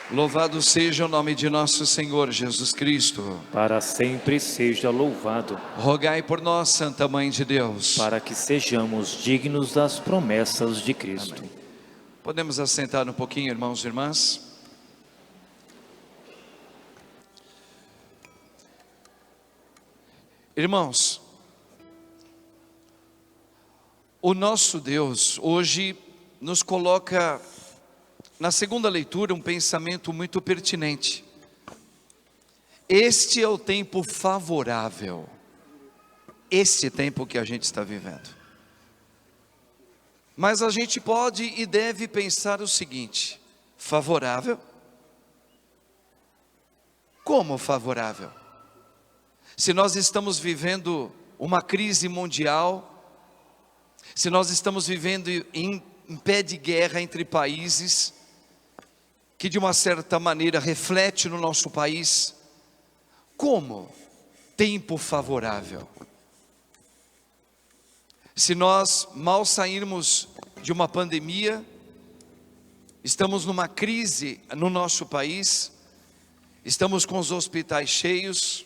Louvado seja o nome de nosso Senhor Jesus Cristo. Para sempre seja louvado, Rogai por nós, Santa Mãe de Deus. para que sejamos dignos das promessas de Cristo. Podemos assentar um pouquinho, irmãos e irmãs? Irmãos, o nosso Deus hoje nos coloca na segunda leitura um pensamento muito pertinente. Este é o tempo favorável, este tempo que a gente está vivendo. Mas a gente pode e deve pensar o seguinte: favorável? Como favorável? Se nós estamos vivendo uma crise mundial, se nós estamos vivendo em pé de guerra entre países, que de uma certa maneira reflete no nosso país, como tempo favorável? Se nós mal sairmos de uma pandemia, estamos numa crise no nosso país, estamos com os hospitais cheios,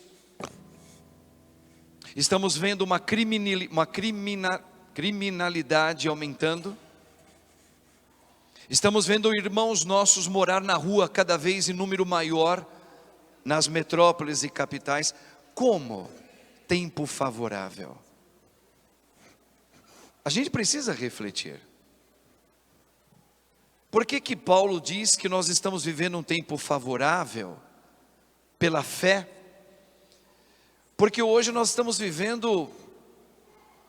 estamos vendo uma criminalidade aumentando, estamos vendo irmãos nossos morar na rua cada vez em número maior, nas metrópoles e capitais. Como tempo favorável? A gente precisa refletir. Por que Paulo diz que nós estamos vivendo um tempo favorável? Pela fé. Porque hoje nós estamos vivendo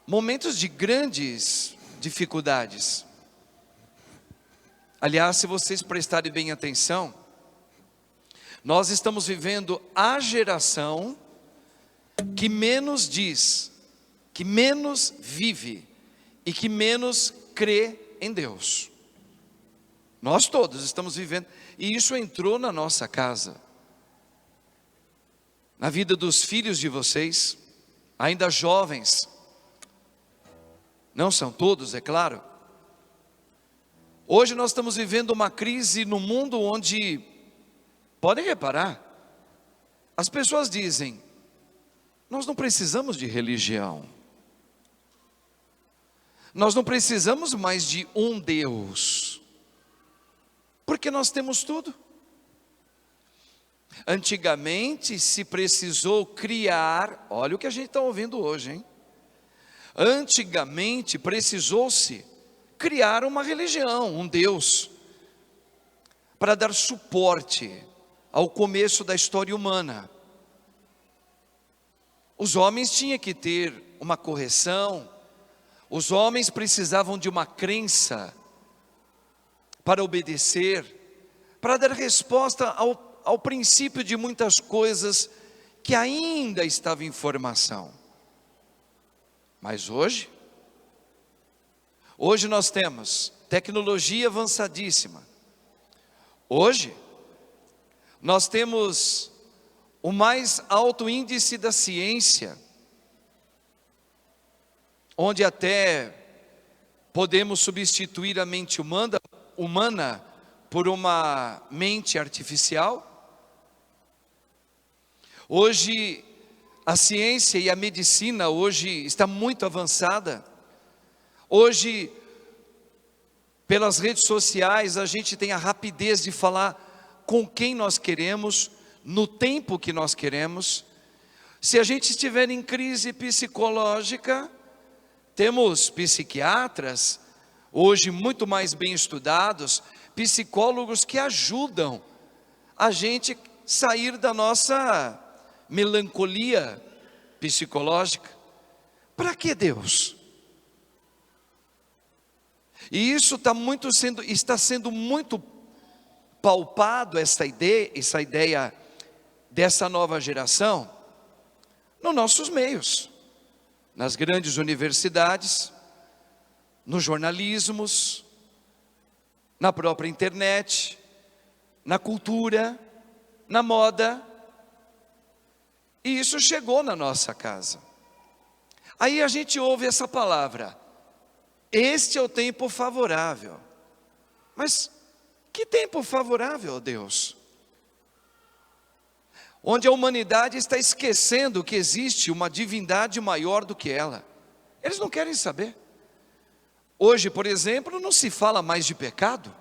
momentos de grandes dificuldades. Aliás, se vocês prestarem bem atenção, nós estamos vivendo a geração que menos diz, que menos vive e que menos crê em Deus. Nós todos estamos vivendo, e isso entrou na nossa casa, na vida dos filhos de vocês, ainda jovens. Não são todos, é claro. Hoje nós estamos vivendo uma crise no mundo onde, podem reparar, as pessoas dizem: nós não precisamos de religião, nós não precisamos mais de um Deus, porque nós temos tudo. Antigamente se precisou criar, olha o que a gente está ouvindo hoje, hein? Antigamente precisou-se criar uma religião, um Deus, para dar suporte ao começo da história humana. Os homens tinham que ter uma correção, os homens precisavam de uma crença para obedecer, para dar resposta ao princípio de muitas coisas que ainda estavam em formação. Mas hoje nós temos tecnologia avançadíssima. Hoje nós temos o mais alto índice da ciência, onde até podemos substituir a mente humana por uma mente artificial. Hoje a ciência e a medicina hoje está muito avançada. Hoje, pelas redes sociais, a gente tem a rapidez de falar com quem nós queremos, no tempo que nós queremos. Se a gente estiver em crise psicológica, temos psiquiatras, hoje muito mais bem estudados, psicólogos que ajudam a gente sair da nossa melancolia psicológica. Para que Deus? E isso está sendo muito palpado, essa ideia dessa nova geração, nos nossos meios, nas grandes universidades, nos jornalismos, na própria internet, na cultura, na moda. E isso chegou na nossa casa. Aí a gente ouve essa palavra: este é o tempo favorável. Mas que tempo favorável, Deus? onde a humanidade está esquecendo que existe uma divindade maior do que ela. Eles não querem saber. Hoje, por exemplo, não se fala mais de pecado,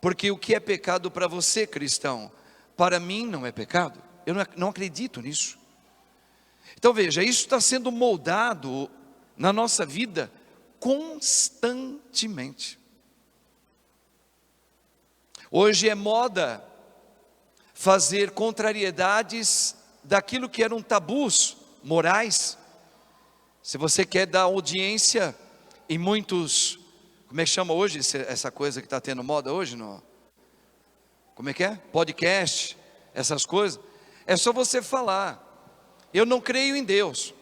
porque o que é pecado para você, cristão, para mim não é pecado. Eu não acredito nisso. Então veja, isso está sendo moldado na nossa vida constantemente. Hoje é moda fazer contrariedades daquilo que eram tabus morais. Se você quer dar audiência em muitos, como é que chama hoje essa coisa que está tendo moda hoje? Como é que é? Podcast, essas coisas. É só você falar, eu não creio em Deus.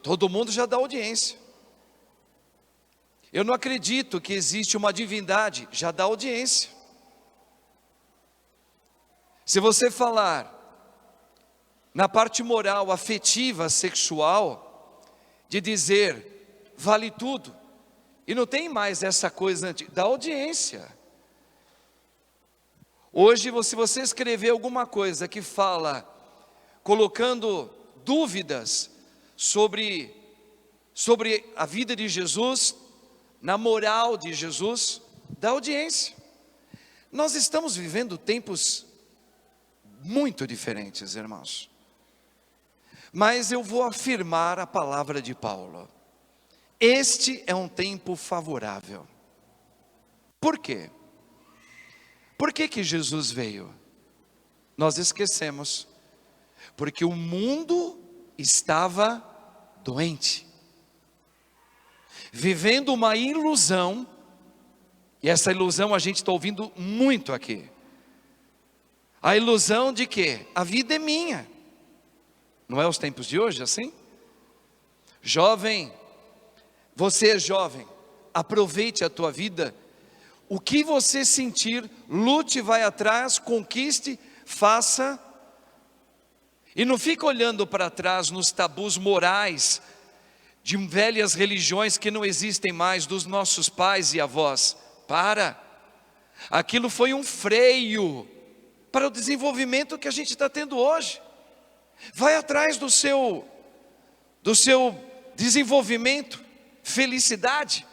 Todo mundo já dá audiência. Eu não acredito que existe uma divindade, já dá audiência. Se você falar na parte moral, afetiva, sexual, de dizer, vale tudo, e não tem mais essa coisa da audiência. Hoje, se você escrever alguma coisa que fala, colocando dúvidas sobre a vida de Jesus, na moral de Jesus, dá audiência. Nós estamos vivendo tempos muito diferentes, irmãos. Mas eu vou afirmar a palavra de Paulo. Este é um tempo favorável. Por quê? Por que Jesus veio? Nós esquecemos. Porque o mundo estava doente, vivendo uma ilusão, e essa ilusão a gente está ouvindo muito aqui. A ilusão de que a vida é minha. Não é os tempos de hoje assim? Jovem, você é jovem, aproveite a tua vida. O que você sentir, lute, vai atrás, conquiste, faça. E não fica olhando para trás nos tabus morais de velhas religiões que não existem mais, dos nossos pais e avós. Para. Aquilo foi um freio para o desenvolvimento que a gente está tendo hoje. Vai atrás do seu desenvolvimento, felicidade.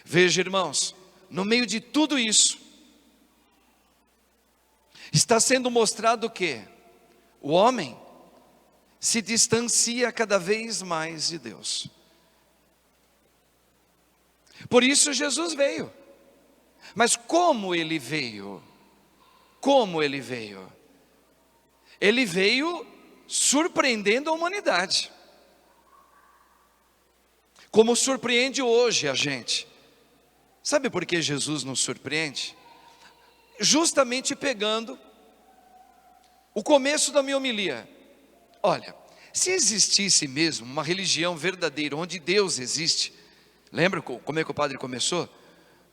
Veja, irmãos, no meio de tudo isso, está sendo mostrado que o homem se distancia cada vez mais de Deus. Por isso Jesus veio. Mas como ele veio? Como ele veio? Ele veio surpreendendo a humanidade. Como surpreende hoje a gente. Sabe por que Jesus nos surpreende? Justamente pegando o começo da minha homilia. Olha, se existisse mesmo uma religião verdadeira, onde Deus existe, lembra como é que o padre começou?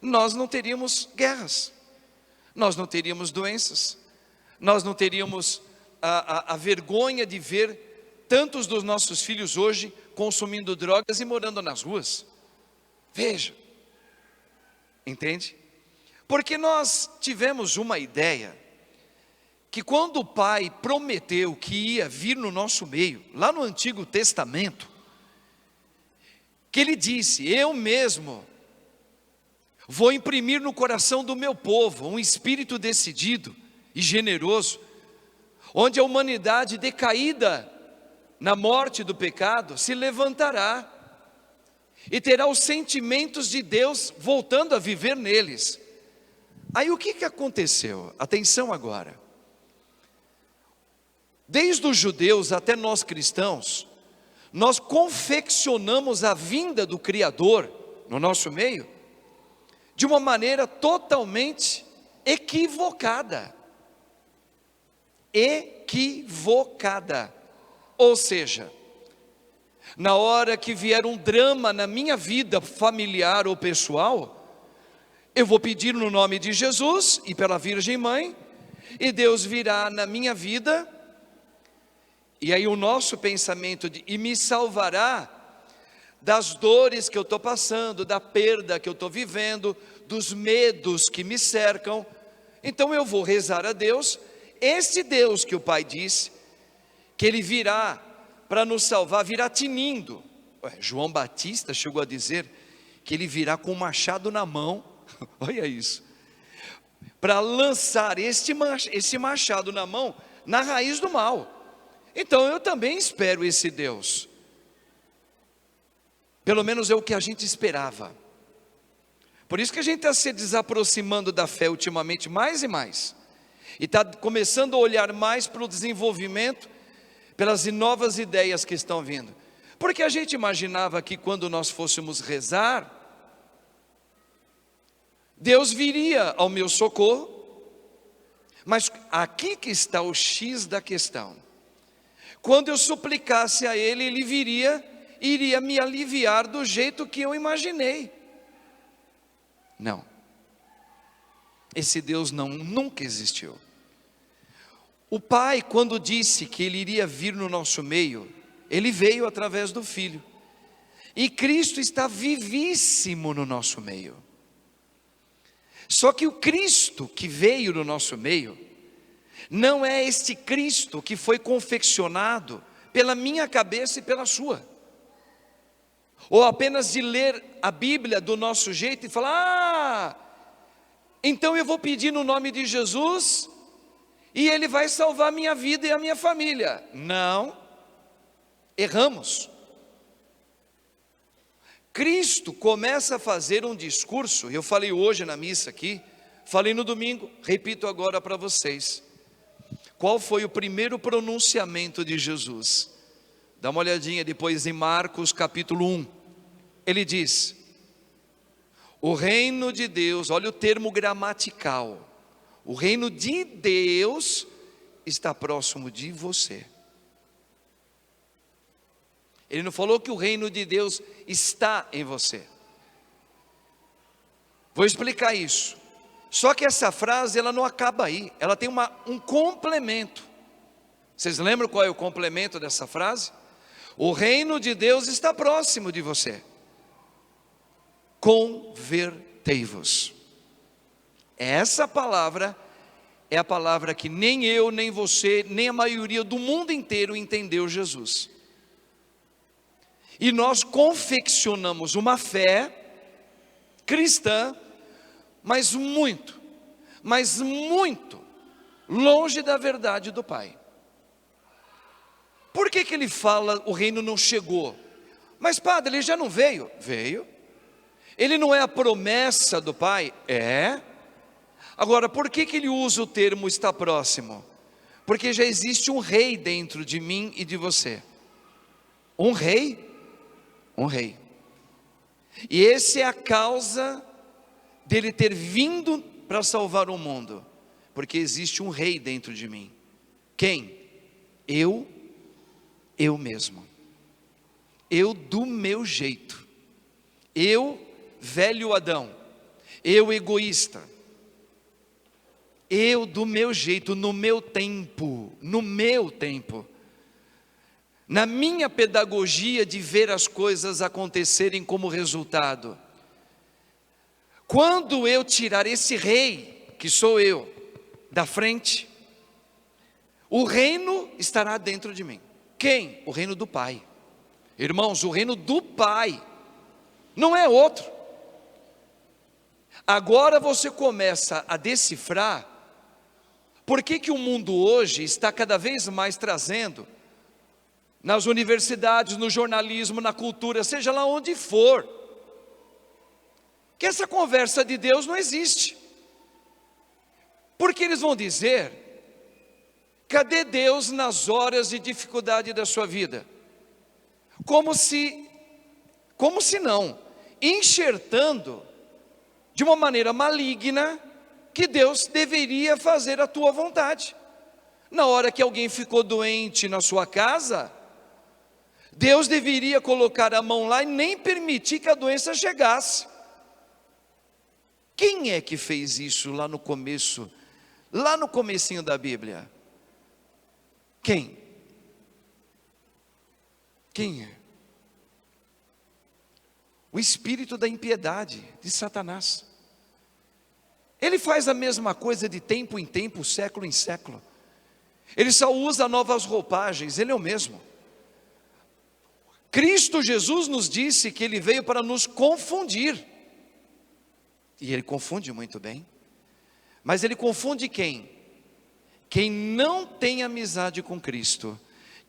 Nós não teríamos guerras, nós não teríamos doenças, nós não teríamos a vergonha de ver tantos dos nossos filhos hoje consumindo drogas e morando nas ruas. Veja, entende? Porque nós tivemos uma ideia, que quando o Pai prometeu que ia vir no nosso meio, lá no Antigo Testamento, que Ele disse, eu mesmo vou imprimir no coração do meu povo um espírito decidido e generoso, onde a humanidade decaída na morte do pecado se levantará e terá os sentimentos de Deus voltando a viver neles. Aí o que aconteceu? Atenção agora. Desde os judeus até nós cristãos, nós confeccionamos a vinda do Criador no nosso meio de uma maneira totalmente equivocada. Equivocada. Ou seja, na hora que vier um drama na minha vida familiar ou pessoal, eu vou pedir no nome de Jesus e pela Virgem Mãe, e Deus virá na minha vida, e aí o nosso pensamento e me salvará das dores que eu estou passando, da perda que eu estou vivendo, dos medos que me cercam, Então eu vou rezar a Deus, esse Deus que o Pai disse, que Ele virá para nos salvar, virá tinindo. João Batista chegou a dizer que Ele virá com um machado na mão, olha isso, para lançar esse machado na mão, na raiz do mal. Então eu também espero esse Deus, pelo menos é o que a gente esperava. Por isso que a gente está se desaproximando da fé ultimamente mais e mais, e está começando a olhar mais para o desenvolvimento, pelas novas ideias que estão vindo. Porque a gente imaginava que quando nós fôssemos rezar, Deus viria ao meu socorro, mas aqui que está o X da questão. Quando eu suplicasse a Ele, Ele iria me aliviar do jeito que eu imaginei. Não, esse Deus nunca existiu. O Pai, quando disse que Ele iria vir no nosso meio, Ele veio através do Filho, e Cristo está vivíssimo no nosso meio. Só que o Cristo que veio no nosso meio, não é este Cristo que foi confeccionado pela minha cabeça e pela sua, ou apenas de ler a Bíblia do nosso jeito e falar, então eu vou pedir no nome de Jesus, e Ele vai salvar a minha vida e a minha família. Não, erramos. Cristo começa a fazer um discurso, eu falei hoje na missa aqui, falei no domingo, repito agora para vocês. Qual foi o primeiro pronunciamento de Jesus? Dá uma olhadinha depois em Marcos capítulo 1. Ele diz, o reino de Deus, olha o termo gramatical, o reino de Deus está próximo de você. Ele não falou que o reino de Deus está em você. Vou explicar isso. Só que essa frase ela não acaba aí, ela tem um complemento. Vocês lembram qual é o complemento dessa frase? O reino de Deus está próximo de você. Convertei-vos. Essa palavra é a palavra que nem eu, nem você, nem a maioria do mundo inteiro entendeu Jesus. E nós confeccionamos uma fé cristã, mas muito longe da verdade do Pai. Por que ele fala o reino não chegou? Mas padre, ele já não veio? Veio. Ele não é a promessa do Pai? É. Agora, por que ele usa o termo está próximo? Porque já existe um rei dentro de mim e de você. Um rei? Um rei. E essa é a causa dele ter vindo para salvar o mundo. Porque existe um rei dentro de mim. Quem? Eu mesmo. Eu do meu jeito. Eu, velho Adão. Eu egoísta. Eu do meu jeito, no meu tempo, na minha pedagogia de ver as coisas acontecerem como resultado. Quando eu tirar esse rei, que sou eu, da frente, o reino estará dentro de mim. Quem? O reino do Pai. Irmãos, o reino do Pai, não é outro. Agora você começa a decifrar por que o mundo hoje está cada vez mais trazendo, nas universidades, no jornalismo, na cultura, seja lá onde for, que essa conversa de Deus não existe. Porque eles vão dizer, cadê Deus nas horas de dificuldade da sua vida? Como se não, enxertando de uma maneira maligna, que Deus deveria fazer a tua vontade. Na hora que alguém ficou doente na sua casa, Deus deveria colocar a mão lá e nem permitir que a doença chegasse. Quem é que fez isso lá no começo, lá no comecinho da Bíblia? Quem? Quem é? O espírito da impiedade de Satanás. Ele faz a mesma coisa de tempo em tempo, século em século. Ele só usa novas roupagens, Ele é o mesmo. Cristo Jesus nos disse que Ele veio para nos confundir. E Ele confunde muito bem. Mas Ele confunde quem? Quem não tem amizade com Cristo.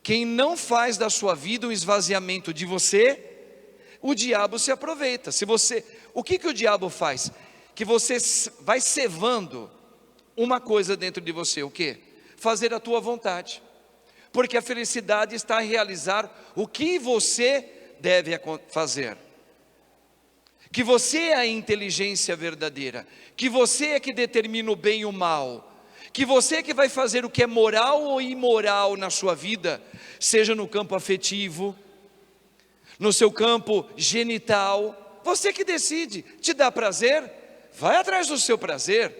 Quem não faz da sua vida um esvaziamento de você, o diabo se aproveita. O que o diabo faz? Que você vai cevando uma coisa dentro de você, o quê? Fazer a tua vontade. Porque a felicidade está em realizar o que você deve fazer. Que você é a inteligência verdadeira. Que você é que determina o bem e o mal. Que você é que vai fazer o que é moral ou imoral na sua vida, seja no campo afetivo, no seu campo genital. Você que decide. Te dá prazer? Vai atrás do seu prazer.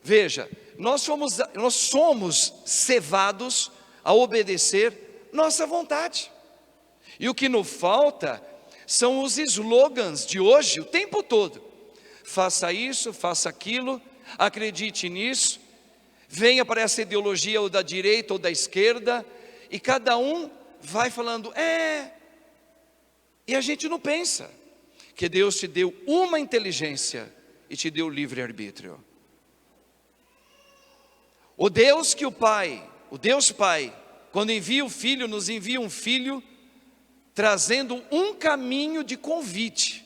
Veja, nós somos cevados a obedecer nossa vontade. E o que nos falta são os slogans de hoje, o tempo todo. Faça isso, faça aquilo, acredite nisso. Venha para essa ideologia ou da direita ou da esquerda, e cada um vai falando, e a gente não pensa que Deus te deu uma inteligência e te deu livre-arbítrio. O Deus Pai, quando envia o Filho, nos envia um Filho, trazendo um caminho de convite.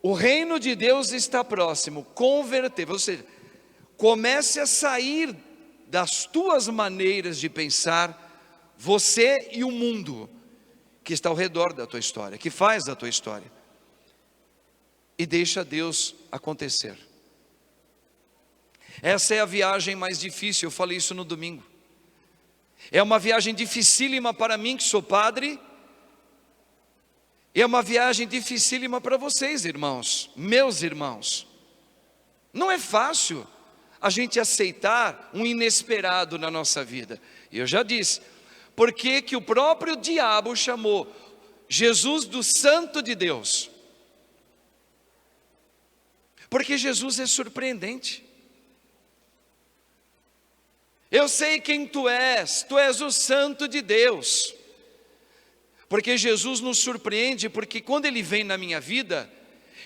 O reino de Deus está próximo, converter, ou seja, comece a sair das tuas maneiras de pensar, você e o mundo que está ao redor da tua história, que faz da tua história, e deixa Deus acontecer. Essa é a viagem mais difícil, eu falei isso no domingo. É uma viagem dificílima para mim que sou padre, e é uma viagem dificílima para vocês, irmãos, meus irmãos. Não é fácil a gente aceitar um inesperado na nossa vida. E eu já disse, por que o próprio diabo chamou Jesus do Santo de Deus? Porque Jesus é surpreendente. Eu sei quem tu és o Santo de Deus. Porque Jesus nos surpreende, porque quando Ele vem na minha vida,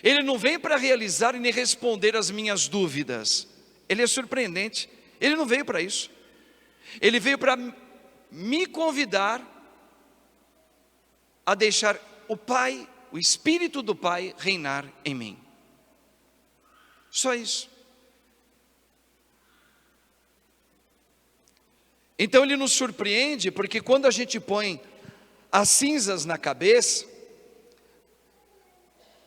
Ele não vem para realizar e nem responder as minhas dúvidas. Ele é surpreendente, Ele não veio para isso. Ele veio para me convidar a deixar o Pai, o Espírito do Pai reinar em mim. Só isso. Então Ele nos surpreende, porque quando a gente põe as cinzas na cabeça,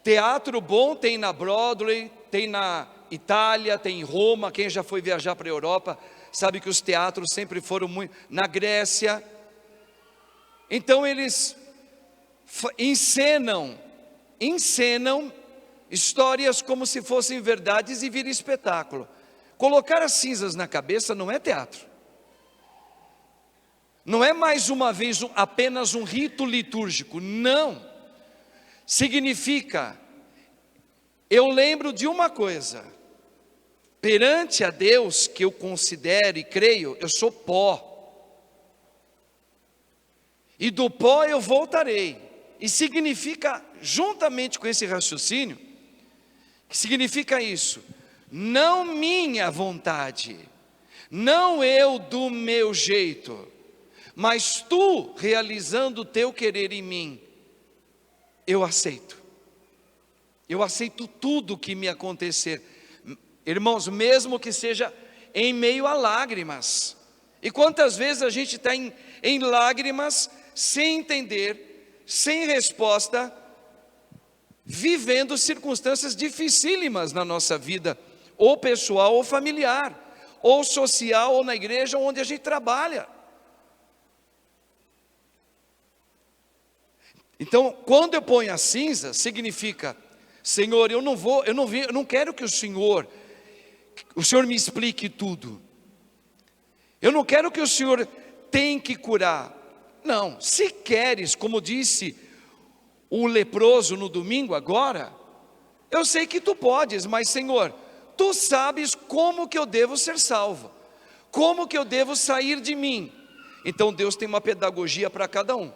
teatro bom tem na Broadway, tem na Itália, tem em Roma. Quem já foi viajar para a Europa sabe que os teatros sempre foram muito, na Grécia. Então eles encenam histórias como se fossem verdades e vira espetáculo. Colocar as cinzas na cabeça não é teatro. Não é mais uma vez apenas um rito litúrgico, não. Significa, eu lembro de uma coisa, perante a Deus que eu considero e creio, eu sou pó. E do pó eu voltarei. E significa, juntamente com esse raciocínio, que significa isso, não minha vontade, não eu do meu jeito, mas tu realizando o teu querer em mim, eu aceito tudo que me acontecer, irmãos, mesmo que seja em meio a lágrimas. E quantas vezes a gente está em lágrimas, sem entender, sem resposta, vivendo circunstâncias dificílimas na nossa vida, ou pessoal ou familiar, ou social, ou na igreja onde a gente trabalha. Então, quando eu ponho a cinza, significa, Senhor, eu não quero que o Senhor me explique tudo. Eu não quero que o Senhor tenha que curar. Não, se queres, como disse o leproso no domingo agora, Eu sei que tu podes, mas Senhor, tu sabes como que eu devo ser salvo, como que eu devo sair de mim. Então Deus tem uma pedagogia para cada um.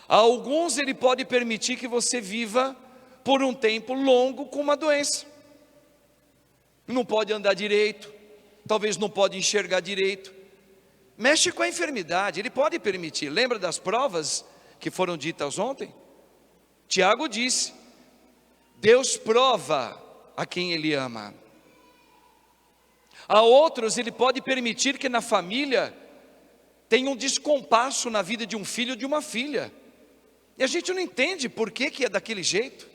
A alguns Ele pode permitir que você viva por um tempo longo com uma doença. Não pode andar direito, talvez não pode enxergar direito. Mexe com a enfermidade, Ele pode permitir. Lembra das provas que foram ditas ontem? Tiago disse: Deus prova a quem Ele ama. A outros Ele pode permitir que na família tenha um descompasso na vida de um filho ou de uma filha. E a gente não entende por que é daquele jeito,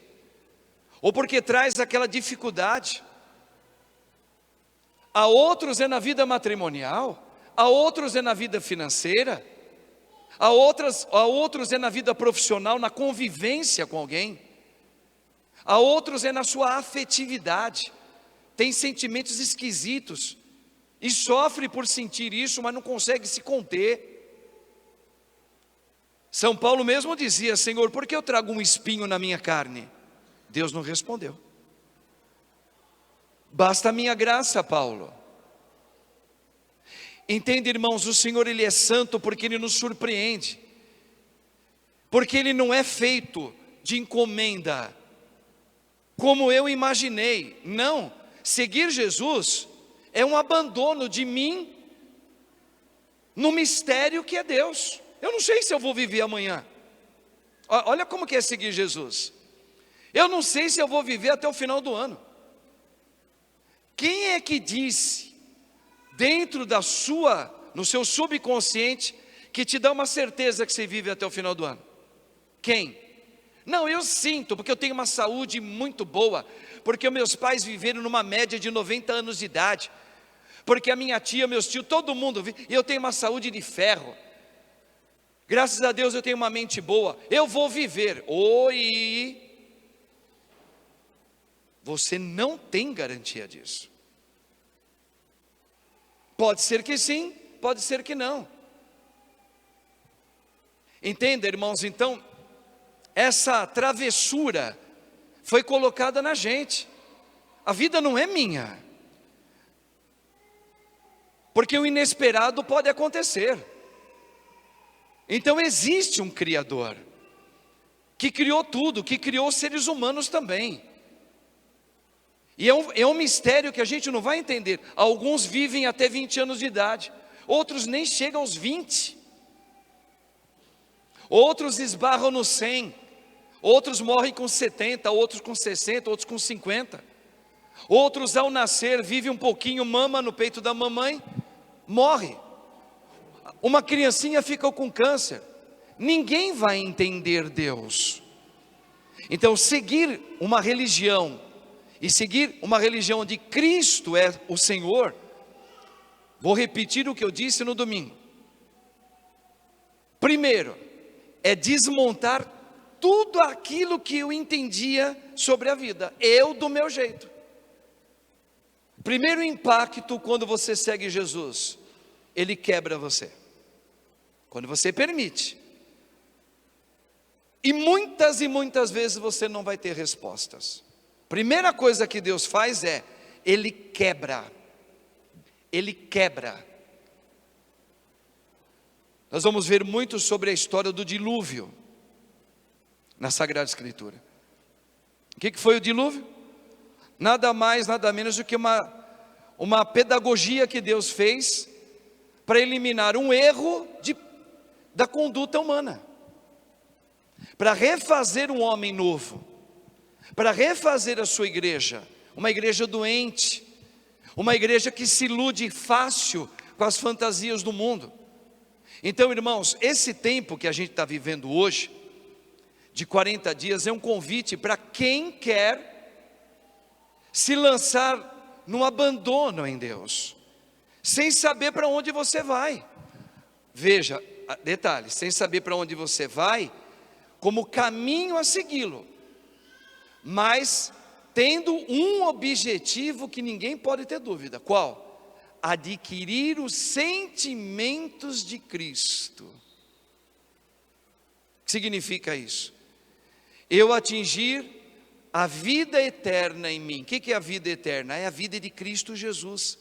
ou porque traz aquela dificuldade. A outros é na vida matrimonial, a outros é na vida financeira, a outros é na vida profissional, na convivência com alguém, a outros é na sua afetividade, tem sentimentos esquisitos, e sofre por sentir isso, mas não consegue se conter. São Paulo mesmo dizia: Senhor, por que eu trago um espinho na minha carne? Deus não respondeu. Basta a minha graça, Paulo. Entende, irmãos, o Senhor Ele é santo porque Ele nos surpreende, porque Ele não é feito de encomenda, como eu imaginei. Não, seguir Jesus é um abandono de mim no mistério que é Deus. Eu não sei se eu vou viver amanhã. Olha como que é seguir Jesus. Eu não sei se eu vou viver até o final do ano. Quem é que disse, dentro no seu subconsciente, que te dá uma certeza que você vive até o final do ano? Quem? Não, eu sinto, porque eu tenho uma saúde muito boa, porque meus pais viveram numa média de 90 anos de idade, porque a minha tia, meus tios, todo mundo, e eu tenho uma saúde de ferro. Graças a Deus eu tenho uma mente boa, eu vou viver. Oi! Você não tem garantia disso. Pode ser que sim, pode ser que não. Entenda, irmãos, então, essa travessura foi colocada na gente. A vida não é minha, porque o inesperado pode acontecer. Então existe um Criador, que criou tudo, que criou os seres humanos também. E é um mistério que a gente não vai entender. Alguns vivem até 20 anos de idade, outros nem chegam aos 20. Outros esbarram no 100, outros morrem com 70, outros com 60, outros com 50. Outros ao nascer vivem um pouquinho, mama no peito da mamãe, morre. Uma criancinha fica com câncer. Ninguém vai entender Deus. Então seguir uma religião, e seguir uma religião onde Cristo é o Senhor, vou repetir o que eu disse no domingo. Primeiro, é desmontar tudo aquilo que eu entendia sobre a vida, eu do meu jeito. Primeiro impacto quando você segue Jesus, Ele quebra você, quando você permite. E muitas vezes você não vai ter respostas. Primeira coisa que Deus faz é, Ele quebra. Ele quebra. Nós vamos ver muito sobre a história do dilúvio na Sagrada Escritura. O que foi o dilúvio? Nada mais, nada menos do que uma pedagogia que Deus fez para eliminar um erro da conduta humana, para refazer um homem novo, para refazer a sua igreja, uma igreja doente, uma igreja que se ilude fácil com as fantasias do mundo. Então, irmãos, esse tempo que a gente está vivendo hoje, de 40 dias, é um convite para quem quer se lançar no abandono em Deus, sem saber para onde você vai. Veja, detalhe, sem saber para onde você vai, como caminho a segui-lo, mas tendo um objetivo que ninguém pode ter dúvida. Qual? Adquirir os sentimentos de Cristo. O que significa isso? Eu atingir a vida eterna em mim. O que é a vida eterna? É a vida de Cristo Jesus.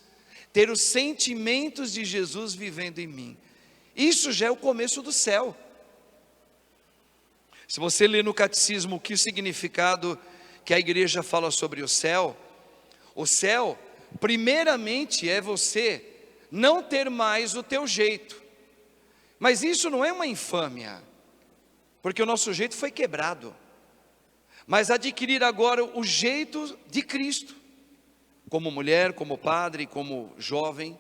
Ter os sentimentos de Jesus vivendo em mim. Isso já é o começo do céu. Se você ler no catecismo que o significado que a igreja fala sobre o céu, primeiramente é você não ter mais o teu jeito. Mas isso não é uma infâmia, porque o nosso jeito foi quebrado. Mas adquirir agora o jeito de Cristo, como mulher, como padre, como jovem,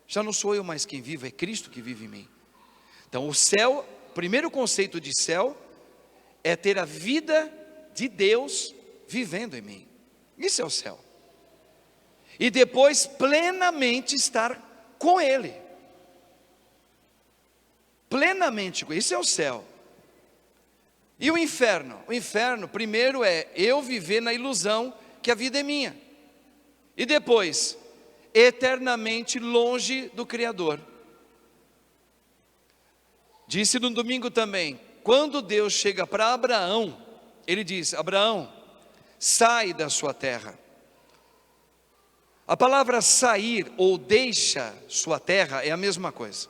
já não sou eu mais quem vive, é Cristo que vive em mim. Então o céu, o primeiro conceito de céu, é ter a vida de Deus vivendo em mim. Isso é o céu. E depois plenamente estar com Ele. Plenamente, isso é o céu. E o inferno? O inferno, primeiro é eu viver na ilusão que a vida é minha. E depois, eternamente longe do Criador. Disse no domingo também, quando Deus chega para Abraão, Ele diz, Abraão, sai da sua terra. A palavra sair ou deixa sua terra é a mesma coisa.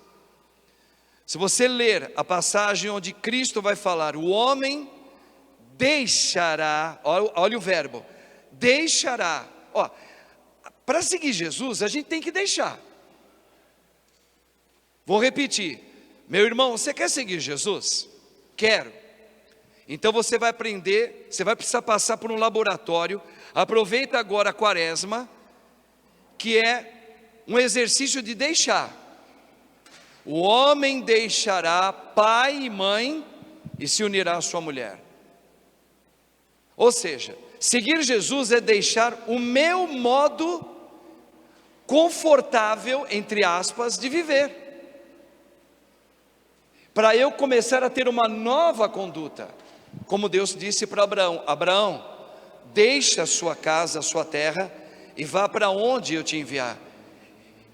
Se você ler a passagem onde Cristo vai falar, o homem deixará, olha o verbo, deixará. Para seguir Jesus, a gente tem que deixar. Vou repetir, meu irmão, você quer seguir Jesus? Quero. Então você vai aprender, você vai precisar passar por um laboratório. Aproveita agora a quaresma, que é um exercício de deixar. O homem deixará pai e mãe e se unirá à sua mulher. Ou seja, seguir Jesus é deixar o meu modo confortável, entre aspas, de viver. Para eu começar a ter uma nova conduta. Como Deus disse para Abraão, Abraão, deixa a sua casa, a sua terra e vá para onde eu te enviar.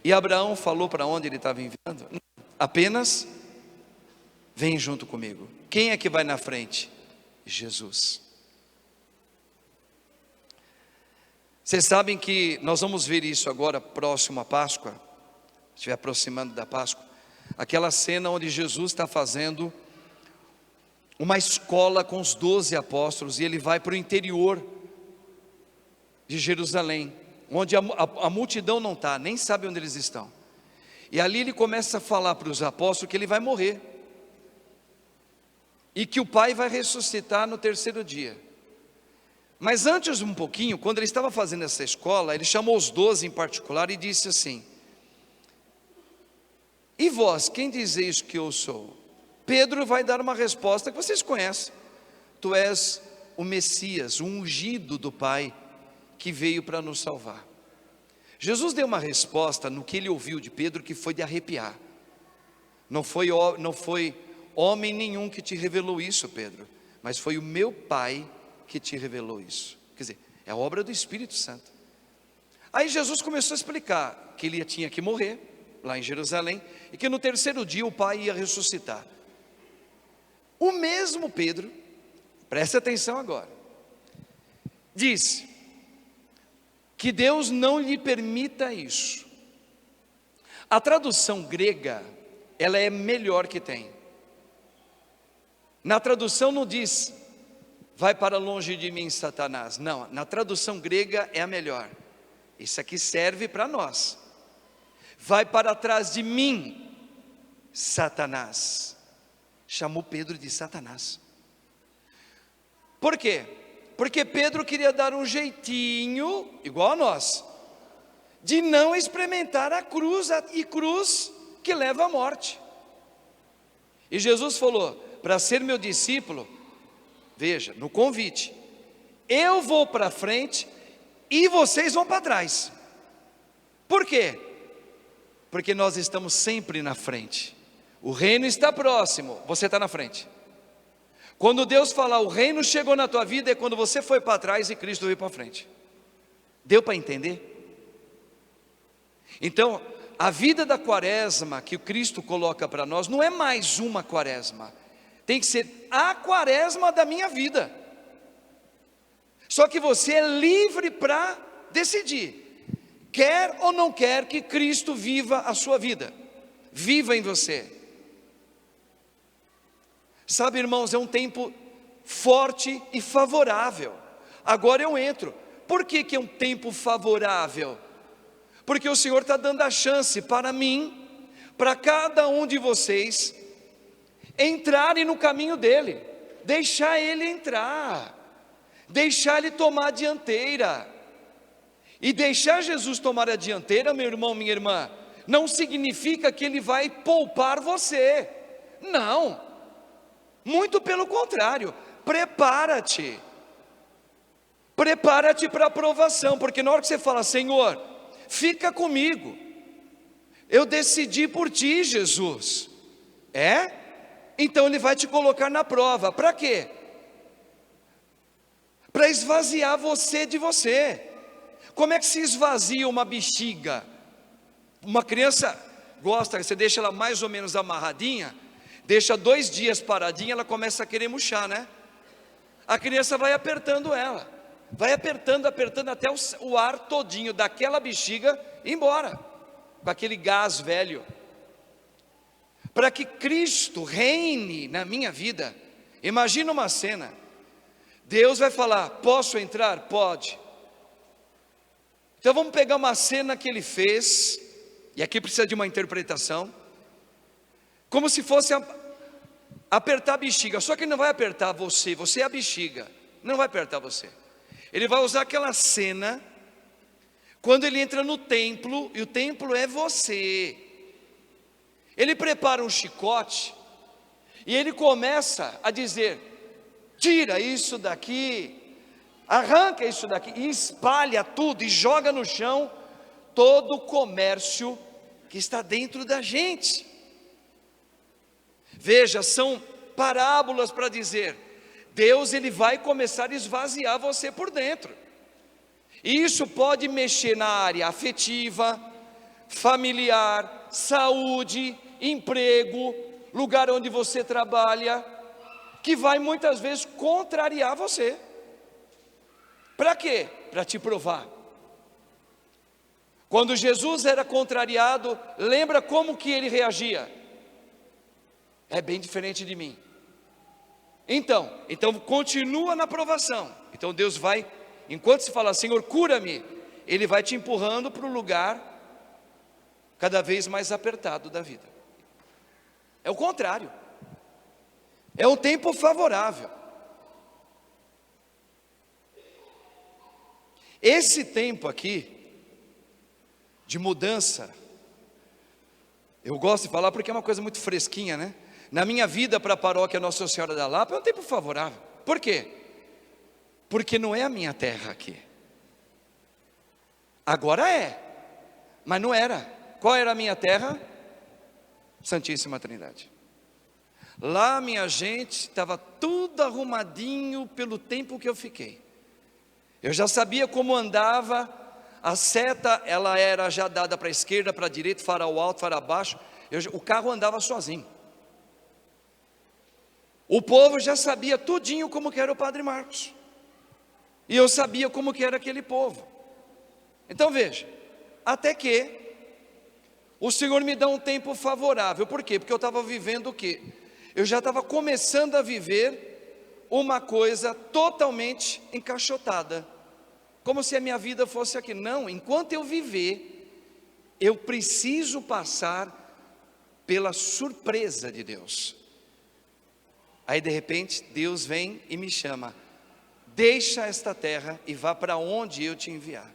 E Abraão falou para onde ele estava enviando? Apenas vem junto comigo. Quem é que vai na frente? Jesus. Vocês sabem que nós vamos ver isso agora próximo à Páscoa, estiver aproximando da Páscoa, aquela cena onde Jesus está fazendo uma escola com os 12 apóstolos e ele vai para o interior de Jerusalém, onde a multidão não está, nem sabe onde eles estão. E ali ele começa a falar para os apóstolos que ele vai morrer e que o Pai vai ressuscitar no terceiro dia. Mas antes um pouquinho, quando ele estava fazendo essa escola, ele chamou os 12 em particular e disse assim: e vós, quem dizeis que eu sou? Pedro vai dar uma resposta que vocês conhecem. Tu és o Messias, o ungido do Pai, que veio para nos salvar. Jesus deu uma resposta no que ele ouviu de Pedro que foi de arrepiar. Não foi homem nenhum que te revelou isso, Pedro, mas foi o meu Pai que te revelou isso. Quer dizer, é a obra do Espírito Santo. Aí Jesus começou a explicar que ele tinha que morrer lá em Jerusalém e que no terceiro dia o Pai ia ressuscitar. O mesmo Pedro, preste atenção agora, disse que Deus não lhe permita isso. A tradução grega, ela é melhor que tem. Na tradução não diz, vai para longe de mim, Satanás. Não, na tradução grega é a melhor. Isso aqui serve para nós. Vai para trás de mim, Satanás. Chamou Pedro de Satanás. Por quê? Porque Pedro queria dar um jeitinho, igual a nós, de não experimentar a cruz que leva à morte. E Jesus falou, para ser meu discípulo, veja, no convite, eu vou para frente e vocês vão para trás. Por quê? Porque nós estamos sempre na frente. O reino está próximo, você está na frente. Quando Deus falar, o reino chegou na tua vida, é quando você foi para trás e Cristo veio para frente. Deu para entender? Então, a vida da quaresma que o Cristo coloca para nós, não é mais uma quaresma, tem que ser a quaresma da minha vida. Só que você é livre para decidir, quer ou não quer que Cristo viva a sua vida, viva em você. Sabe, irmãos, é um tempo forte e favorável. Agora eu entro. Por que que é um tempo favorável? Porque o Senhor está dando a chance para mim, para cada um de vocês, entrarem no caminho dele, deixar ele entrar, deixar ele tomar a dianteira. E deixar Jesus tomar a dianteira, meu irmão, minha irmã, não significa que ele vai poupar você, não, muito pelo contrário. Prepara-te para a aprovação, porque na hora que você fala: Senhor, fica comigo, eu decidi por ti, Jesus, então ele vai te colocar na prova. Para quê? Para esvaziar você de você. Como é que se esvazia uma bexiga? Uma criança gosta, você deixa ela mais ou menos amarradinha, deixa 2 dias paradinha, ela começa a querer murchar, né? A criança vai apertando ela, vai apertando até o ar todinho daquela bexiga ir embora, com aquele gás velho. Para que Cristo reine na minha vida, imagina uma cena, Deus vai falar: posso entrar? Pode. Então vamos pegar uma cena que ele fez, e aqui precisa de uma interpretação, como se fosse apertar a bexiga, só que ele não vai apertar você, você é a bexiga, não vai apertar você. Ele vai usar aquela cena, quando ele entra no templo, e o templo é você. Ele prepara um chicote, e ele começa a dizer: tira isso daqui, arranca isso daqui, e espalha tudo, e joga no chão todo o comércio que está dentro da gente. Veja, são parábolas para dizer, Deus ele vai começar a esvaziar você por dentro. E isso pode mexer na área afetiva, familiar, saúde, emprego, lugar onde você trabalha, que vai muitas vezes contrariar você. Para quê? Para te provar. Quando Jesus era contrariado, lembra como que ele reagia? É bem diferente de mim. Então continua na provação. Então Deus vai, enquanto se fala: Senhor, cura-me, Ele vai te empurrando para o lugar cada vez mais apertado da vida. É o contrário. É um tempo favorável. Esse tempo aqui de mudança, eu gosto de falar porque é uma coisa muito fresquinha, né? Na minha vida para a paróquia Nossa Senhora da Lapa é um tempo favorável. Por quê? Porque não é a minha terra aqui. Agora é, mas não era. Qual era a minha terra? Santíssima Trindade. Lá, minha gente, estava tudo arrumadinho pelo tempo que eu fiquei. Eu já sabia como andava, a seta ela era já dada para a esquerda, para a direita, farol alto, farol baixo, o carro andava sozinho. O povo já sabia tudinho como que era o Padre Marcos, e eu sabia como que era aquele povo. Então veja, até que o Senhor me dá um tempo favorável. Por quê? Porque eu estava vivendo o quê? Eu já estava começando a viver uma coisa totalmente encaixotada, como se a minha vida fosse aqui. Não, enquanto eu viver, eu preciso passar pela surpresa de Deus. Aí de repente Deus vem e me chama: deixa esta terra e vá para onde eu te enviar.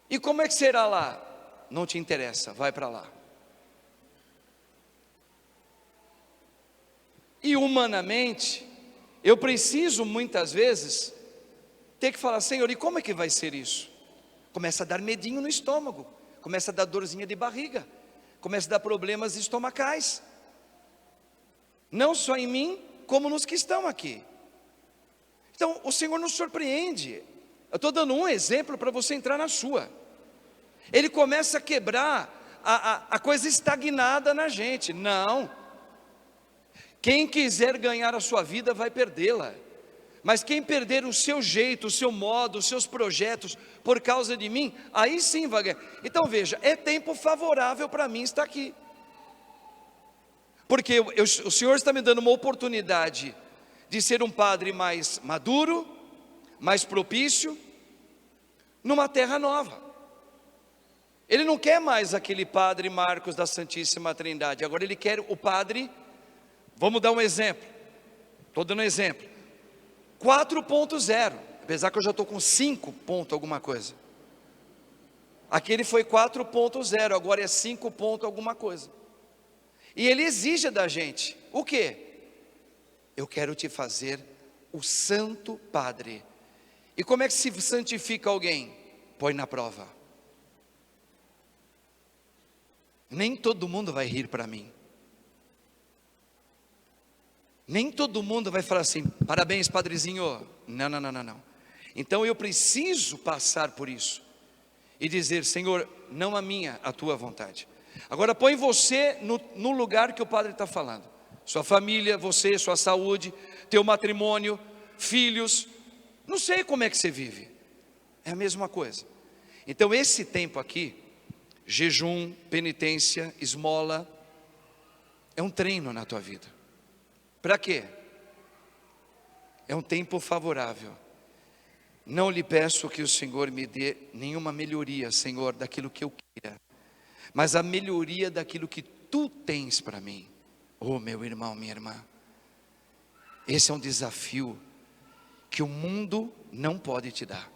E como é que será lá? Não te interessa, vai para lá. E humanamente, eu preciso muitas vezes ter que falar: Senhor, e como é que vai ser isso? Começa a dar medinho no estômago, começa a dar dorzinha de barriga, começa a dar problemas estomacais, não só em mim, como nos que estão aqui. Então o Senhor nos surpreende. Eu estou dando um exemplo para você entrar na sua. Ele começa a quebrar a coisa estagnada na gente. Não, quem quiser ganhar a sua vida vai perdê-la, Mas quem perder o seu jeito, o seu modo, os seus projetos por causa de mim, aí sim vai ganhar. Então veja, é tempo favorável para mim estar aqui. Porque o Senhor está me dando uma oportunidade de ser um padre mais maduro, mais propício, numa terra nova. Ele não quer mais aquele padre Marcos da Santíssima Trindade, agora ele quer o padre, vamos dar um exemplo, estou dando um exemplo, 4.0, apesar que eu já estou com 5 ponto alguma coisa. Aquele foi 4.0, agora é 5 ponto alguma coisa. E ele exige da gente, o quê? Eu quero te fazer o Santo Padre. E como é que se santifica alguém? Põe na prova. Nem todo mundo vai rir para mim. Nem todo mundo vai falar assim, parabéns padrezinho. Não. Então eu preciso passar por isso. E dizer, Senhor, não a minha, a tua vontade. Agora põe você no lugar que o padre está falando. Sua família, você, sua saúde, teu matrimônio, filhos. Não sei como é que você vive. É a mesma coisa. Então esse tempo aqui, jejum, penitência, esmola, é um treino na tua vida. Para quê? É um tempo favorável. Não lhe peço que o Senhor me dê nenhuma melhoria, Senhor, daquilo que eu queira, mas a melhoria daquilo que Tu tens para mim. Oh, meu irmão, minha irmã, esse é um desafio que o mundo não pode te dar.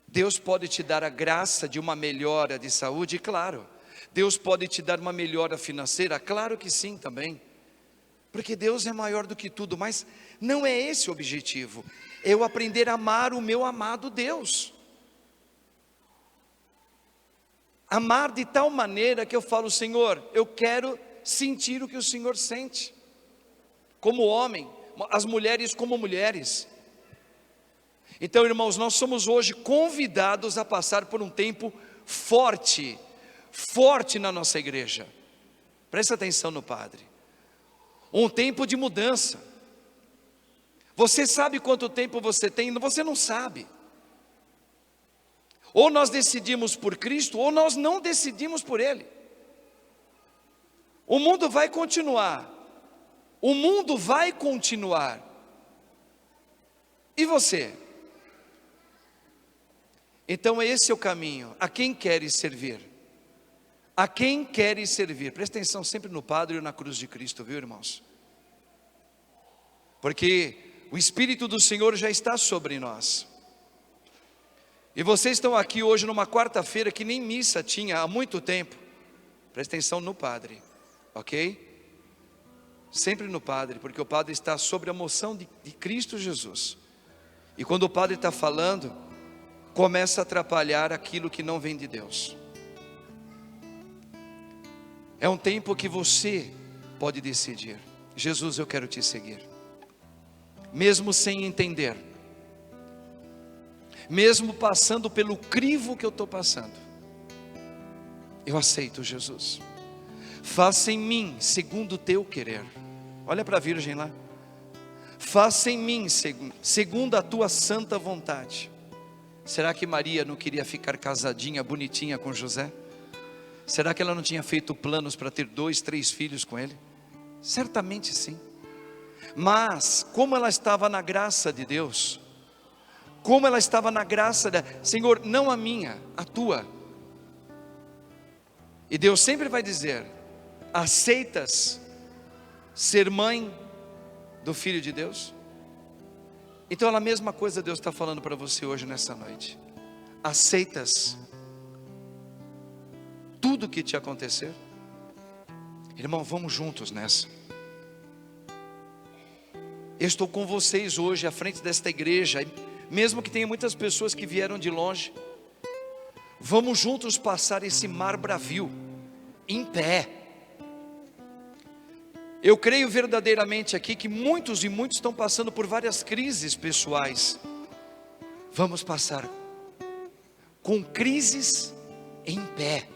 Deus pode te dar a graça de uma melhora de saúde, claro. Deus pode te dar uma melhora financeira, claro que sim também. Porque Deus é maior do que tudo, mas não é esse o objetivo. É eu aprender a amar o meu amado Deus. Amar de tal maneira que eu falo, Senhor, eu quero sentir o que o Senhor sente. Como homem, as mulheres como mulheres. Então, irmãos, nós somos hoje convidados a passar por um tempo forte na nossa igreja. Presta atenção no Padre. Um tempo de mudança. Você sabe quanto tempo você tem? Você não sabe. Ou nós decidimos por Cristo, ou nós não decidimos por Ele. O mundo vai continuar. O mundo vai continuar. E você? Então esse é o caminho. A quem queres servir? A quem queres servir? Presta atenção sempre no Padre e na cruz de Cristo, viu, irmãos? Porque o Espírito do Senhor já está sobre nós. E vocês estão aqui hoje numa quarta-feira que nem missa tinha há muito tempo. Presta atenção no Padre, ok? Sempre no Padre, porque o Padre está sobre a moção de Cristo Jesus. E quando o Padre está falando, começa a atrapalhar aquilo que não vem de Deus. É um tempo que você pode decidir. Jesus, eu quero te seguir. Mesmo sem entender. Mesmo passando pelo crivo que eu estou passando. Eu aceito, Jesus. Faça em mim segundo o teu querer. Olha para a Virgem lá. Faça em mim segundo a tua santa vontade. Será que Maria não queria ficar casadinha, bonitinha com José? Será que ela não tinha feito planos para ter 2, 3 filhos com ele? Certamente sim. Mas, como ela estava na graça de Deus, como ela estava na graça Senhor, não a minha, a tua. E Deus sempre vai dizer, aceitas ser mãe do Filho de Deus? Então a mesma coisa Deus está falando para você hoje nessa noite. Aceitas tudo que te acontecer? Irmão, vamos juntos nessa. Eu estou com vocês hoje à frente desta igreja, mesmo que tenha muitas pessoas que vieram de longe. Vamos juntos passar esse mar bravio, em pé. Eu creio verdadeiramente aqui que muitos estão passando por várias crises pessoais. Vamos passar com crises em pé,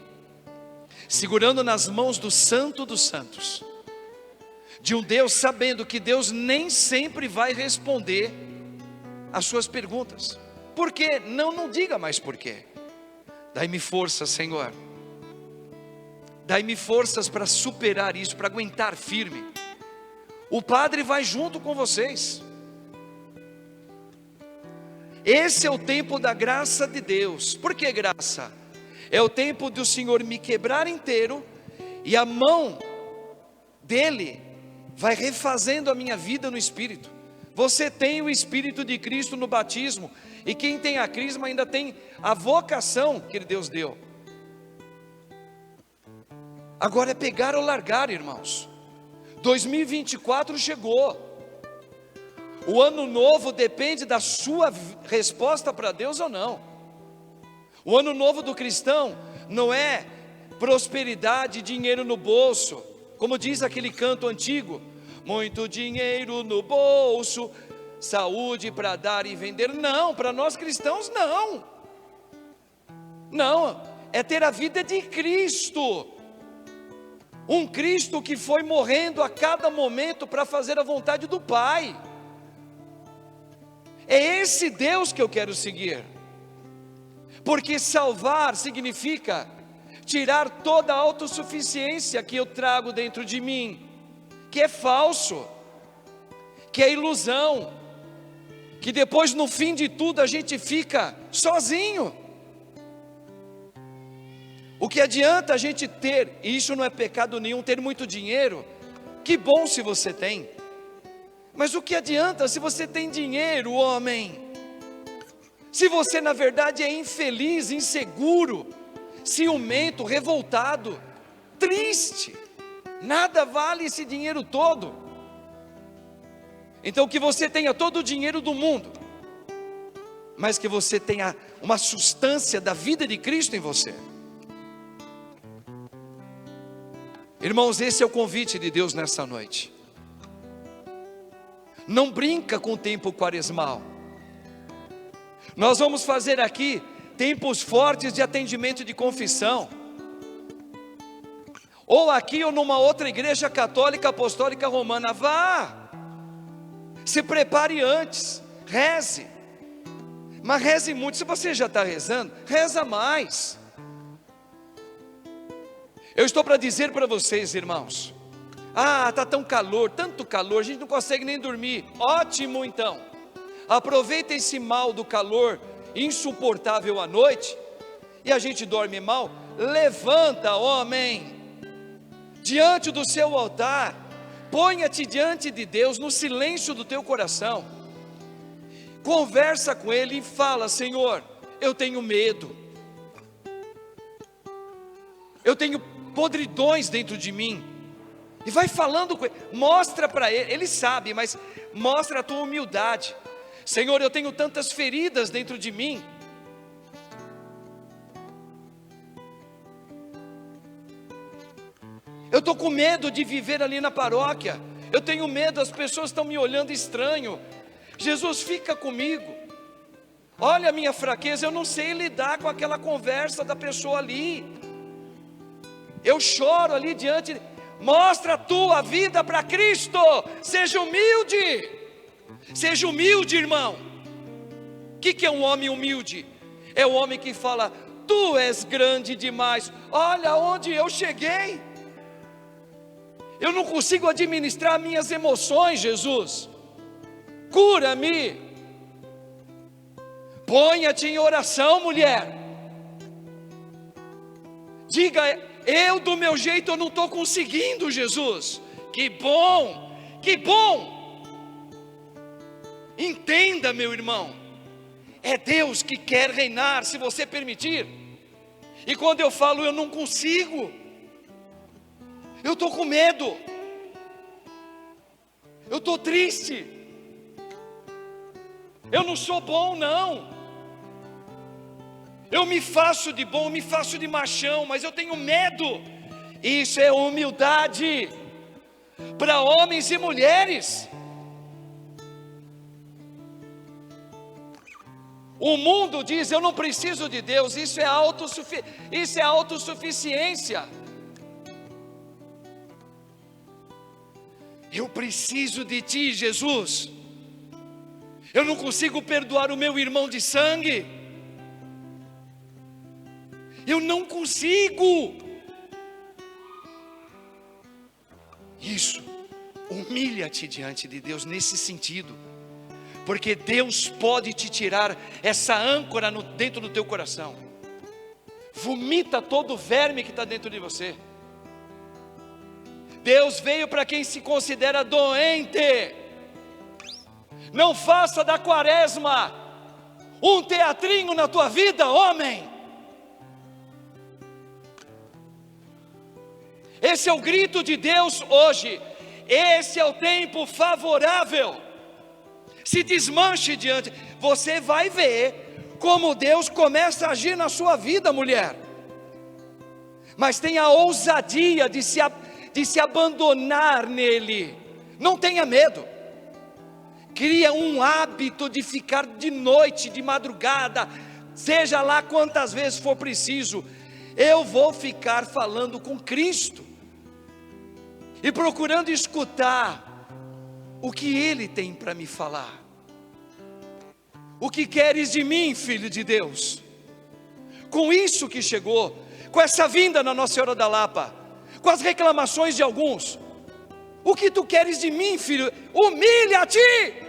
segurando nas mãos do Santo dos Santos, de um Deus sabendo que Deus nem sempre vai responder as suas perguntas. Por quê? Não diga mais por quê. Dai-me força, Senhor. Dai-me forças para superar isso, para aguentar firme. O Padre vai junto com vocês. Esse é o tempo da graça de Deus. Por que graça? É o tempo do Senhor me quebrar inteiro, e a mão dele vai refazendo a minha vida no Espírito. Você tem o Espírito de Cristo no batismo, e quem tem a Crisma ainda tem a vocação que Deus deu. Agora é pegar ou largar, irmãos. 2024 chegou. O ano novo depende da sua resposta para Deus ou não. O ano novo do cristão não é prosperidade, dinheiro no bolso, como diz aquele canto antigo: muito dinheiro no bolso, saúde para dar e vender. Não, para nós cristãos não. Não, é ter a vida de Cristo. Um Cristo que foi morrendo a cada momento para fazer a vontade do Pai. É esse Deus que eu quero seguir. Porque salvar significa tirar toda a autossuficiência que eu trago dentro de mim, que é falso, que é ilusão, que depois no fim de tudo a gente fica sozinho. O que adianta a gente ter, e isso não é pecado nenhum, ter muito dinheiro? Que bom se você tem. Mas o que adianta se você tem dinheiro, homem? Se você na verdade é infeliz, inseguro, ciumento, revoltado, triste, nada vale esse dinheiro todo. Então que você tenha todo o dinheiro do mundo, mas que você tenha uma substância da vida de Cristo em você. Irmãos, esse é o convite de Deus nessa noite. Não brinca com o tempo quaresmal. Nós vamos fazer aqui tempos fortes de atendimento de confissão, ou aqui ou numa outra igreja católica, apostólica, romana. Vá, se prepare antes, reze, mas reze muito. Se você já está rezando, reza mais. Eu estou para dizer para vocês, irmãos, está tão calor, tanto calor, a gente não consegue nem dormir. Ótimo, então, aproveita esse mal do calor insuportável à noite, e a gente dorme mal. Levanta, homem, diante do seu altar, ponha-te diante de Deus, no silêncio do teu coração, conversa com Ele e fala: Senhor, eu tenho medo, eu tenho podridões dentro de mim. E vai falando com Ele, mostra para Ele, Ele sabe, mas mostra a tua humildade. Senhor, eu tenho tantas feridas dentro de mim. Eu estou com medo de viver ali na paróquia. Eu tenho medo, as pessoas estão me olhando estranho. Jesus, fica comigo. Olha a minha fraqueza, eu não sei lidar com aquela conversa da pessoa ali. Eu choro ali diante. Mostra a tua vida para Cristo. Seja humilde. Seja humilde, irmão. O que é um homem humilde? É o homem que fala: tu és grande demais, olha onde eu cheguei. Eu não consigo administrar minhas emoções, Jesus, cura-me. Ponha-te em oração, mulher. Diga: eu do meu jeito eu não estou conseguindo, Jesus. Que bom, que bom. Entenda, meu irmão, é Deus que quer reinar, se você permitir. E quando eu falo eu não consigo, eu estou com medo, eu estou triste, eu não sou bom não, eu me faço de bom, me faço de machão, mas eu tenho medo. Isso é humildade para homens e mulheres. O mundo diz: eu não preciso de Deus. Isso é autossuficiência. Eu preciso de Ti, Jesus. Eu não consigo perdoar o meu irmão de sangue. Eu não consigo. Isso, humilha-te diante de Deus nesse sentido, porque Deus pode te tirar essa âncora dentro do teu coração. Vomita todo o verme que está dentro de você. Deus veio para quem se considera doente. Não faça da quaresma um teatrinho na tua vida, homem. Esse é o grito de Deus hoje. Esse é o tempo favorável. Se desmanche diante. Você vai ver como Deus começa a agir na sua vida, mulher. Mas tenha a ousadia de se abandonar nele. Não tenha medo. Cria um hábito de ficar de noite, de madrugada, seja lá quantas vezes for preciso. Eu vou ficar falando com Cristo e procurando escutar o que Ele tem para me falar. O que queres de mim, filho de Deus? Com isso que chegou, com essa vinda na Nossa Senhora da Lapa, com as reclamações de alguns, o que tu queres de mim, filho? Humilha-te!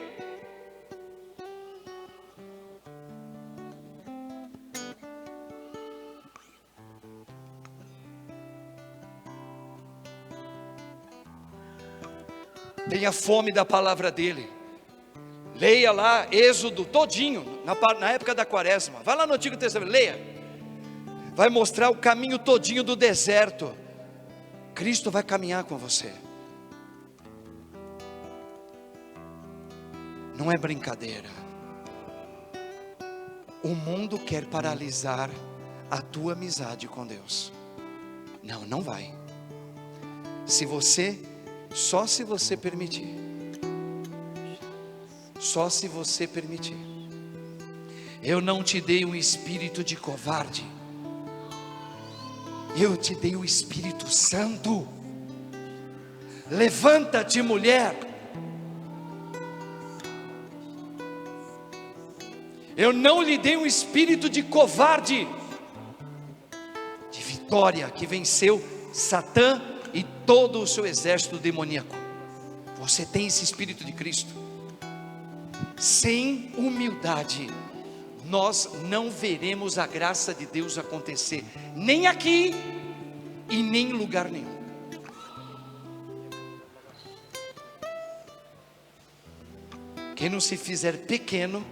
Tenha fome da palavra dele. Leia lá Êxodo todinho, na época da quaresma. Vai lá no Antigo Testamento, leia. Vai mostrar o caminho todinho do deserto. Cristo vai caminhar com você. Não é brincadeira. O mundo quer paralisar a tua amizade com Deus. Não, não vai. Só se você permitir. Só se você permitir. Eu não te dei um espírito de covarde. Eu te dei o Espírito Santo. Levanta-te, mulher. Eu não lhe dei um espírito de covarde, de vitória, que venceu Satã e todo o seu exército demoníaco. Você tem esse Espírito de Cristo. Sem humildade, nós não veremos a graça de Deus acontecer, nem aqui e nem em lugar nenhum. Quem não se fizer pequeno,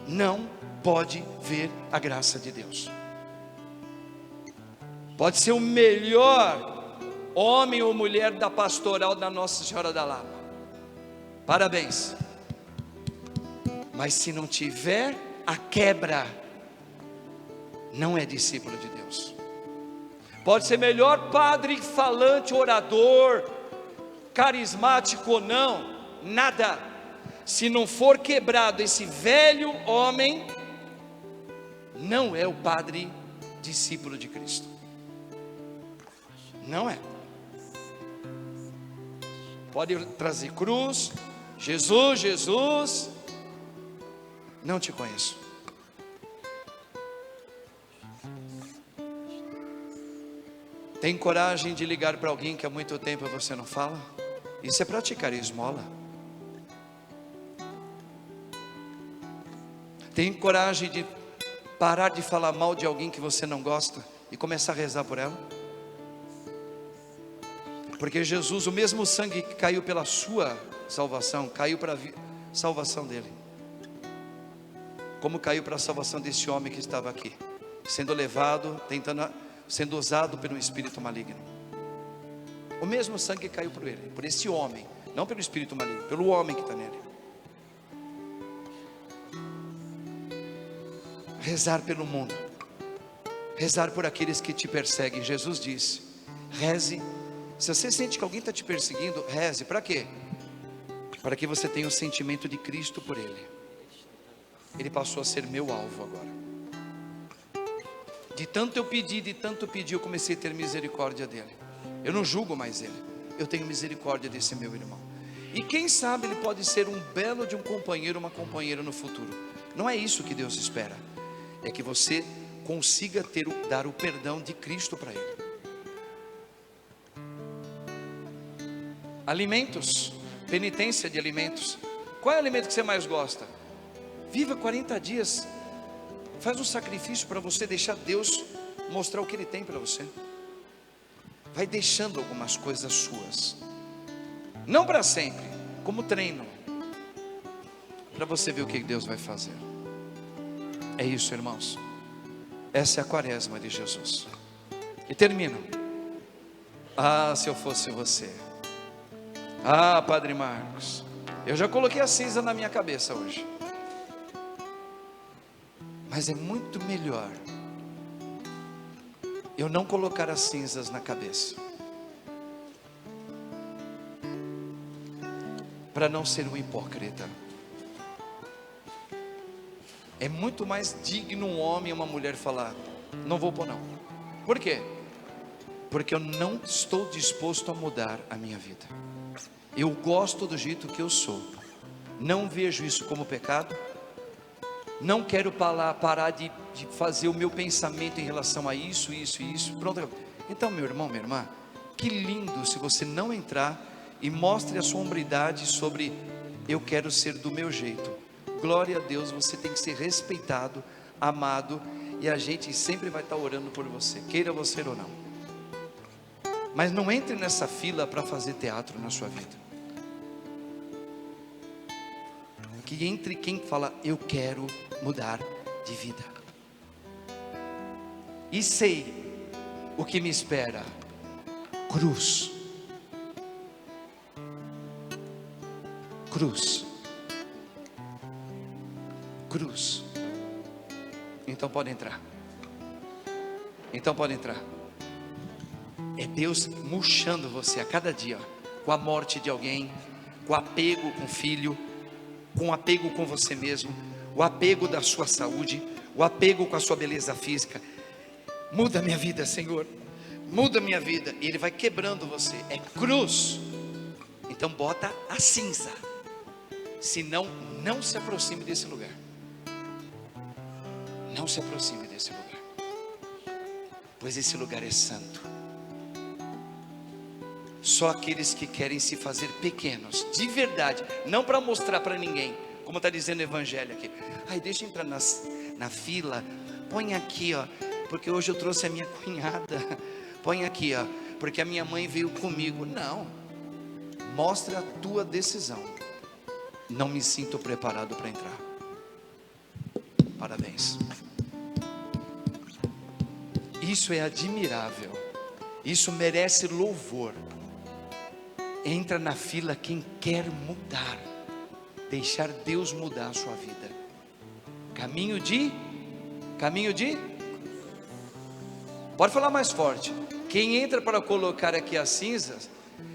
não pode ver a graça de Deus. Pode ser o melhor homem ou mulher da pastoral da Nossa Senhora da Lapa, parabéns. Mas se não tiver a quebra, não é discípulo de Deus. Pode ser melhor padre, falante, orador, carismático ou não, nada. Se não for quebrado esse velho homem, não é o padre discípulo de Cristo. Não é. Pode trazer cruz, Jesus, Jesus, não te conheço. Tem coragem de ligar para alguém que há muito tempo você não fala? Isso é praticar esmola. Tem coragem de parar de falar mal de alguém que você não gosta e começar a rezar por ela? Porque Jesus, o mesmo sangue que caiu pela sua salvação, caiu para a salvação dele. Como caiu para a salvação desse homem que estava aqui, sendo levado, sendo usado pelo espírito maligno. O mesmo sangue caiu por ele, por esse homem, não pelo espírito maligno, pelo homem que está nele. Rezar pelo mundo, rezar por aqueles que te perseguem. Jesus disse: reze. Se você sente que alguém está te perseguindo, reze. Para quê? Para que você tenha o sentimento de Cristo por ele. Ele passou a ser meu alvo agora. De tanto eu pedi, eu comecei a ter misericórdia dele. Eu não julgo mais ele, eu tenho misericórdia desse meu irmão. E quem sabe ele pode ser um belo de um companheiro, uma companheira no futuro. Não é isso que Deus espera. É que você consiga dar o perdão de Cristo para ele. Alimentos, penitência de alimentos. Qual é o alimento que você mais gosta? Viva 40 dias. Faz um sacrifício para você deixar Deus mostrar o que Ele tem para você. Vai deixando algumas coisas suas. Não para sempre, como treino. Para você ver o que Deus vai fazer. É isso, irmãos. Essa é a quaresma de Jesus. E termino. Ah, se eu fosse você. Ah, Padre Marcos, eu já coloquei a cinza na minha cabeça hoje. Mas é muito melhor eu não colocar as cinzas na cabeça, para não ser um hipócrita. É muito mais digno um homem e uma mulher falar: não vou pôr não. Por quê? Porque eu não estou disposto a mudar a minha vida. Eu gosto do jeito que eu sou. Não vejo isso como pecado. Não quero parar de fazer o meu pensamento em relação a isso. Pronto. Então, meu irmão, minha irmã, que lindo se você não entrar e mostre a sua hombridade sobre: eu quero ser do meu jeito. Glória a Deus, você tem que ser respeitado, amado, e a gente sempre vai estar orando por você, queira você ou não. Mas não entre nessa fila para fazer teatro na sua vida. Que entre quem fala: eu quero mudar de vida, e sei o que me espera: cruz. Cruz. Cruz. Então pode entrar. Então pode entrar. É Deus murchando você a cada dia, ó, com a morte de alguém, com apego com o filho, com apego com você mesmo, o apego da sua saúde, o apego com a sua beleza física. Muda minha vida, Senhor, muda minha vida. E Ele vai quebrando você. É cruz. Então bota a cinza. Senão, não se aproxime desse lugar. Não se aproxime desse lugar, pois esse lugar é santo. Só aqueles que querem se fazer pequenos, de verdade, não para mostrar para ninguém, como está dizendo o evangelho aqui. Ai, deixa eu entrar na fila, põe aqui, ó, porque hoje eu trouxe a minha cunhada. Põe aqui, ó, porque a minha mãe veio comigo. Não, mostra a tua decisão. Não me sinto preparado para entrar. Parabéns. Isso é admirável. Isso merece louvor. Entra na fila quem quer mudar, deixar Deus mudar a sua vida. Caminho de pode falar mais forte. Quem entra para colocar aqui as cinzas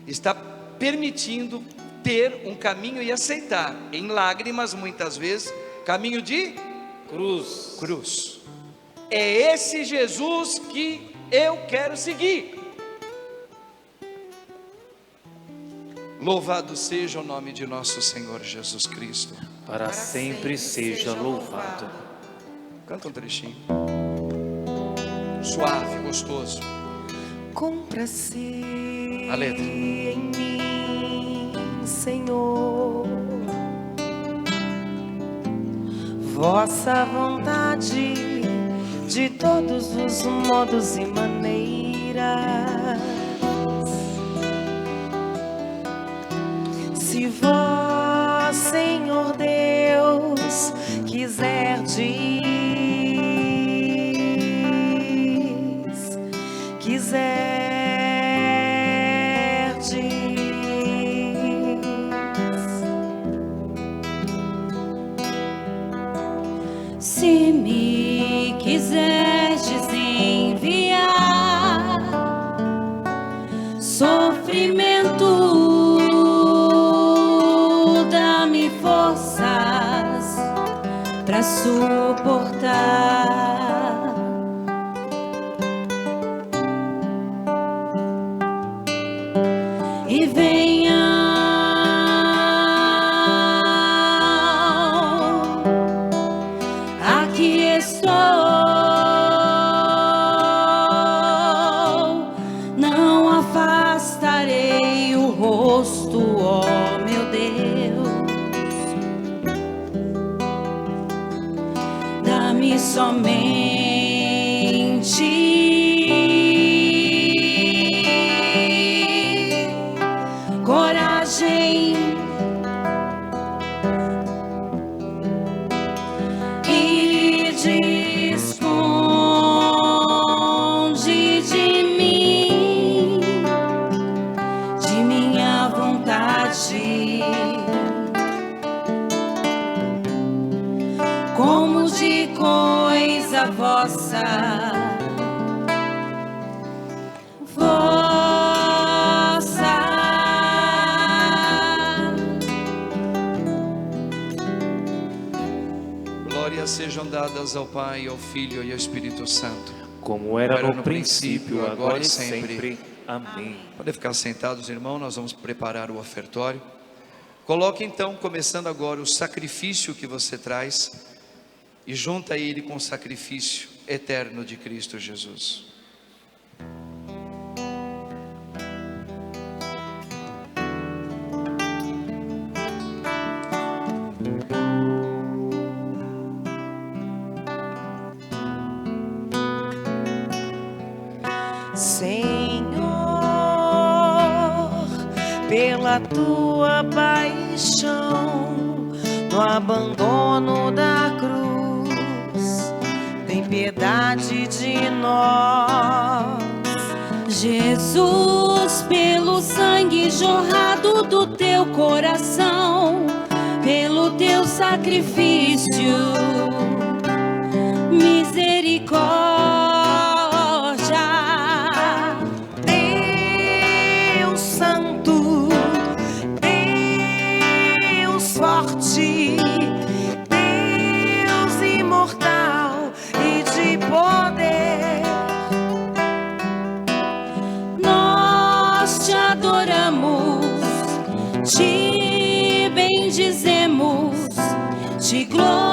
está permitindo ter um caminho e aceitar, em lágrimas muitas vezes, caminho de cruz. É esse Jesus que eu quero seguir. Louvado seja o nome de nosso Senhor Jesus Cristo. Para sempre seja louvado. Canta um trechinho. Suave, gostoso. Compra-se A letra. em mim, Senhor, vossa vontade de todos os modos e maneiras. Se vós, Senhor Deus, quiserdes, se me quiserdes enviar sofrimento, dá-me forças para suportar. E venha dá-me somente coragem e desconde de mim, de minha vontade, como de coisa vossa. Glórias sejam dadas ao Pai, ao Filho e ao Espírito Santo. Como era no princípio, agora e sempre. Amém. Podem ficar sentados, irmão, nós vamos preparar o ofertório. Coloque então, começando agora, o sacrifício que você traz e junta ele com o sacrifício eterno de Cristo Jesus. Senhor, pela tua paixão, no abandono da cruz, tem piedade de nós. Jesus, pelo sangue jorrado do teu coração, pelo teu sacrifício, misericórdia. Deus santo, Deus forte, Deus imortal e de poder, Nós te adoramos, te bendizemos, te glorificamos.